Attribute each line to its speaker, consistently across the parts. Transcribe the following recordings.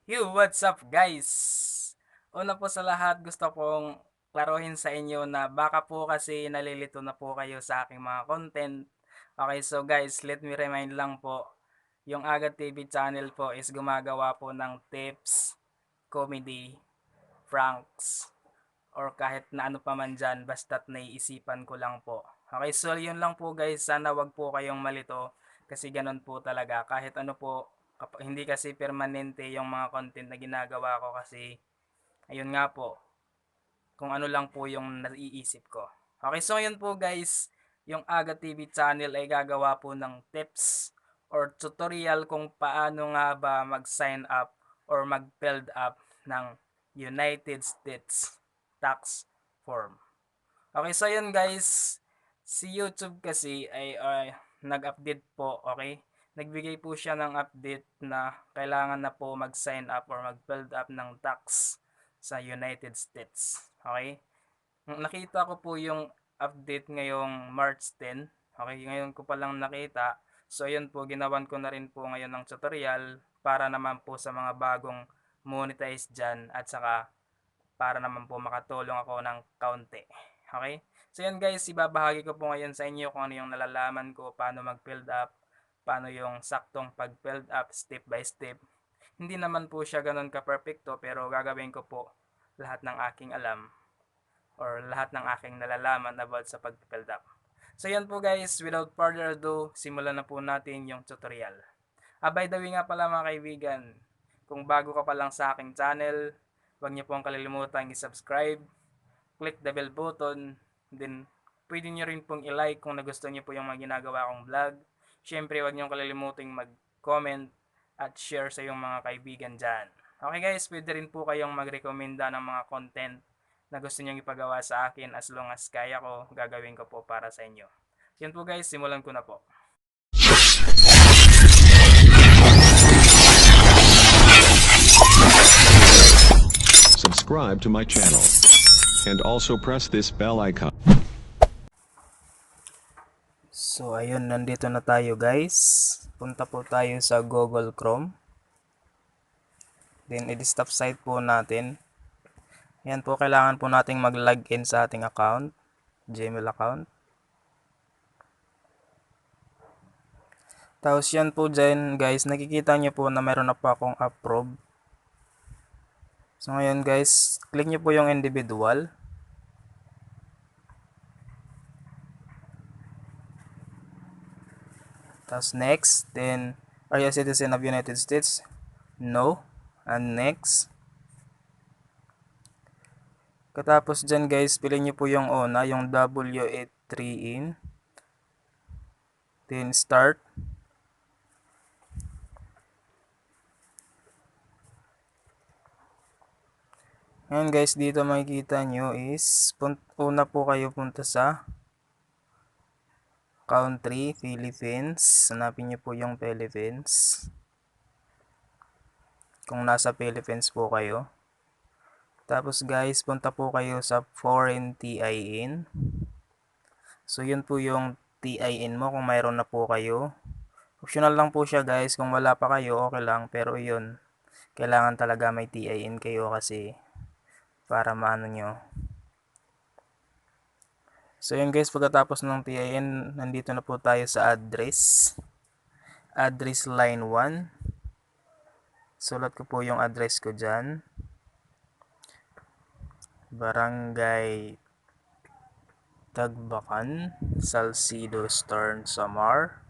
Speaker 1: What's up guys? Una po sa lahat gusto kong klaruhin sa inyo na baka po kasi nalilito na po kayo sa aking mga content. Okay, so guys, let me remind lang po, yung Agad TV channel po is gumagawa po ng tips, comedy, pranks, or kahit na ano pa man dyan, basta't naiisipan ko lang po. Okay, so yun lang po guys, sana wag po kayong malito kasi ganun po talaga. Kahit ano po, hindi kasi permanente yung mga content na ginagawa ko kasi ayun nga po, kung ano lang po yung naiisip ko. Okay, so yun po guys, yung Aga TV channel ay gagawa po ng tips or tutorial kung paano nga ba mag-sign up or mag-build up ng United States tax form. Okay, so yun guys, si YouTube kasi ay nag-update po, okay? Nagbigay po siya ng update na kailangan na po mag-sign up or mag-build up ng tax sa United States. Okay? Nakita ko po yung update ngayong March 10. Okay, ngayon ko pa lang nakita. So yun po, ginawan ko na rin po ngayon ng tutorial para naman po sa mga bagong monetize dyan at saka para naman po makatulong ako ng kaunti. Okay? So yun guys, ibabahagi ko po ngayon sa inyo kung ano yung nalalaman ko, paano mag-build up, paano yung saktong pag-build up step by step. Hindi naman po siya ganun ka-perfecto pero gagawin ko po lahat ng aking alam or lahat ng aking nalalaman about sa pag-build up. So yan po guys, without further ado, simulan na po natin yung tutorial. By the way nga pala mga kaibigan, kung bago ka pa lang sa aking channel, huwag niyo pong kalilimutan i-subscribe, click the bell button, then pwede niyo rin pong i-like kung nagustuhan niyo po yung mga ginagawa kong vlog. Siyempre, huwag niyo kalilimutan mag-comment at share sa iyong mga kaibigan dyan. Okay guys, pwede rin po kayong mag-recommenda ng mga content na gusto niyong ipagawa sa akin as long as kaya ko, gagawin ko po para sa inyo. Yan po guys, simulan ko na po.
Speaker 2: Subscribe to my channel and also press this bell icon.
Speaker 1: So ayun, nandito na tayo guys. Punta po tayo sa Google Chrome. Then i-stop site po natin. Yan po, kailangan po nating mag-login sa ating account, Gmail account. Tapos yan po dyan guys, nakikita nyo po na meron na po akong approve. So ngayon guys, click nyo po yung individual. Tapos next, then are you a citizen of United States? No. And next. Katapos dyan guys, piliin nyo po yung una, yung W83 in. Then start. Ngayon guys, dito makikita nyo is, una po kayo punta sa country, Philippines. Hanapin nyo po yung Philippines. Kung nasa Philippines po kayo. Tapos guys, punta po kayo sa foreign TIN. So yun po yung TIN mo kung mayroon na po kayo. Optional lang po siya guys, kung wala pa kayo okay lang, pero yun, kailangan talaga may TIN kayo kasi para maano nyo. So yun guys, pagkatapos ng TIN, nandito na po tayo sa address. Address line 1. Sulat ko po yung address ko dyan. Barangay Tagbakan, Salcido, Stern, Samar.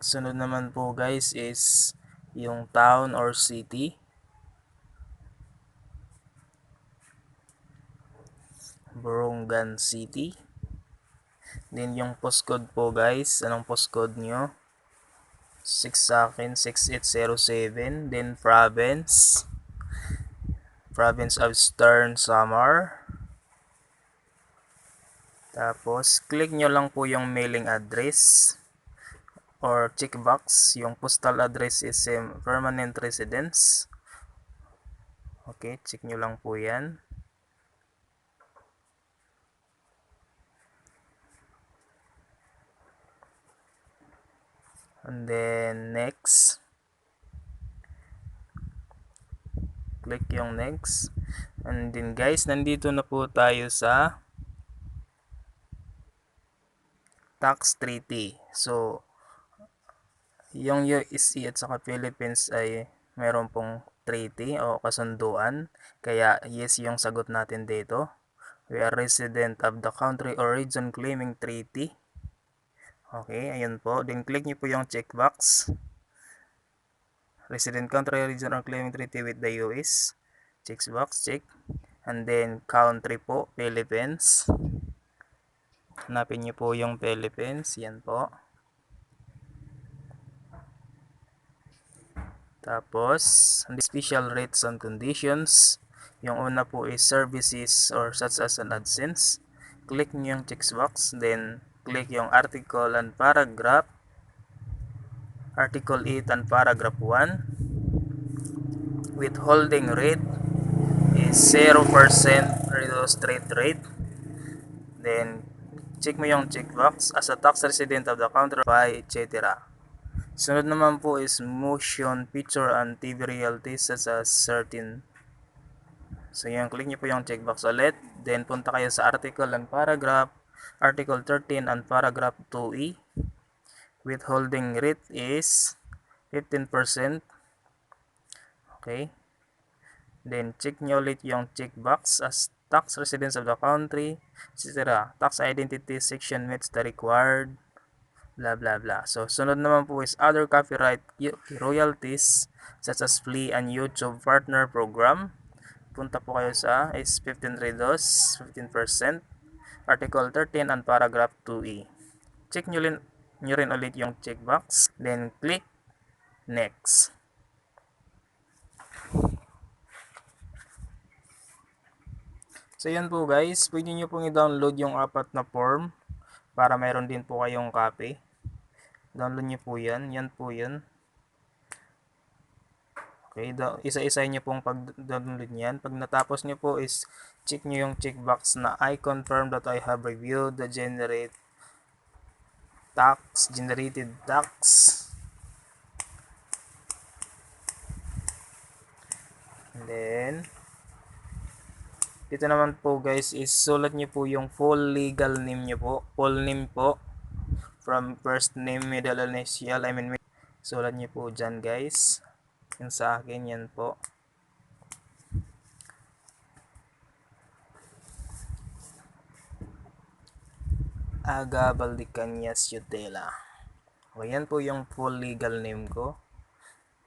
Speaker 1: Sunod naman po guys is yung town or city. Borongan City. Then yung postcode po guys, anong postcode nyo? 6 sa akin, 6807. Then province. Province of Stern, Samar. Tapos click nyo lang po yung mailing address. or checkbox, yung postal address is permanent residence. Okay, check nyo lang po yan. And then next, click yung next. And then guys, nandito na po tayo sa tax treaty. So yung USC at saka Philippines ay meron pong treaty o kasunduan, kaya yes yung sagot natin dito. We are resident of the country or region claiming treaty. Okay, ayun po. Then click nyo po yung checkbox. Resident country, region, or claiming treaty with the US. Checkbox, check. And then country po, Philippines. Hanapin nyo po yung Philippines. Yan po. Tapos, special rates and conditions. Yung una po is services or such as an AdSense. Click nyo yung checkbox. Then, click yung article and paragraph. Article 8 and paragraph 1. Withholding rate is 0% reduced rate. Then, check mo yung checkbox as a tax resident of the country by etc. Sunod naman po is motion, picture, and TV royalties such as certain. So, yung click nyo po yung checkbox ulit. Then, punta kayo sa article and paragraph. Article 13 and paragraph 2E. Withholding rate is 15%. Okay. Then, check nyo ulit yung checkbox as tax residents of the country, etc. Tax identity section meets the required, blah blah blah. So, sunod naman po is other copyright royalties such as Flea and YouTube partner program. Punta po kayo sa is 15 reduce, 15%. Article 13 and paragraph 2E. Check nyo rin ulit yung checkbox. Then, click next. So yan po guys, pwede nyo pong i-download yung apat na form para mayroon din po kayong copy. Download nyo po yan, yan po yan. Okay, isa-isa nyo pong pag-download nyan. Pag natapos nyo po is check nyo yung checkbox na I confirm that I have reviewed the generated tax. And then, dito naman po guys is sulat nyo po yung full legal name nyo po. Full name po. From first name, middle initial, sulat nyo po dyan guys. Yung sa akin, yan po. Aga Valdecanias Yutela. O, yan po yung full legal name ko.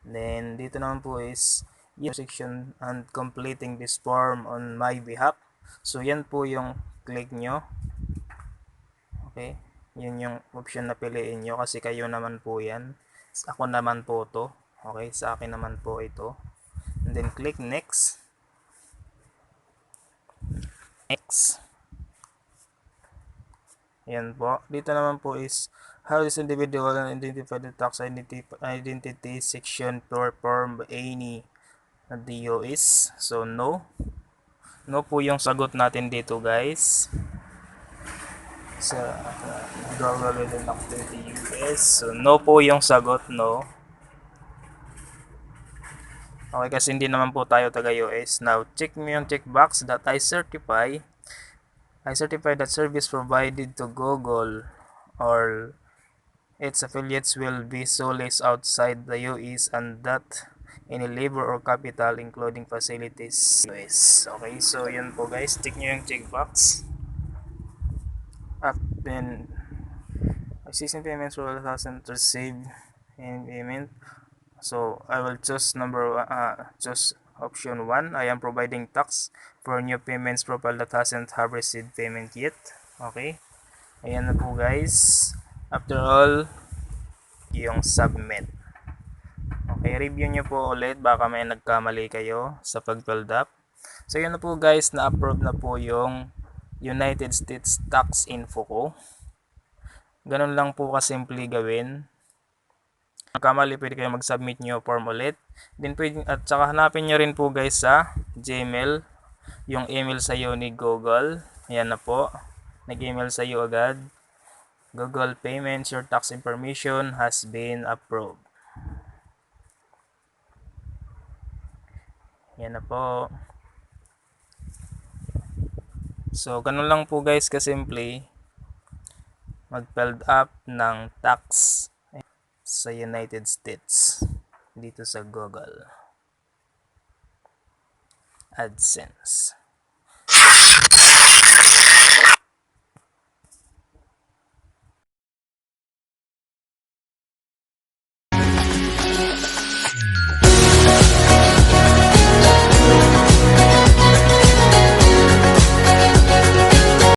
Speaker 1: Then, dito naman po is yung section and completing this form on my behalf. So, yan po yung click nyo. Okay. Yun yung option na piliin nyo kasi kayo naman po yan. Ako naman po to. Okay. Sa akin naman po ito. And then, click next. Next. Yan po. Dito naman po is how this individual identify the tax identity section performed by any DOS. So, no. No po yung sagot natin dito, guys. Sa global activity US. So, no po yung sagot, no. Okay, kasi hindi naman po tayo taga-US. Now, check mo yung checkbox that I certify that service provided to Google or its affiliates will be solely outside the US and that any labor or capital including facilities US. Okay, so yun po guys. Check nyo yung checkbox. Then, existing payments for 1,000 received in payment. So, I will choose choose option 1. I am providing tax for new payments profile that hasn't have received payment yet. Okay. Ayan na po guys. After all, yung submit. Okay, review nyo po ulit. Baka may nagkamali kayo sa pag-build up. So, yun na po guys. Na-approve na po yung United States Tax Info ko. Ganun lang po kasimple gawin. Kamali, pwede kayo mag-submit nyo form ulit. Then pwede, at saka hanapin nyo rin po guys sa Gmail yung email sa iyo ni Google. Ayan na po, nag-email sa iyo agad. Google Payments, your tax information has been approved. Ayan na po. So ganun lang po guys kasimple mag-filled up ng tax sa United States dito sa Google AdSense.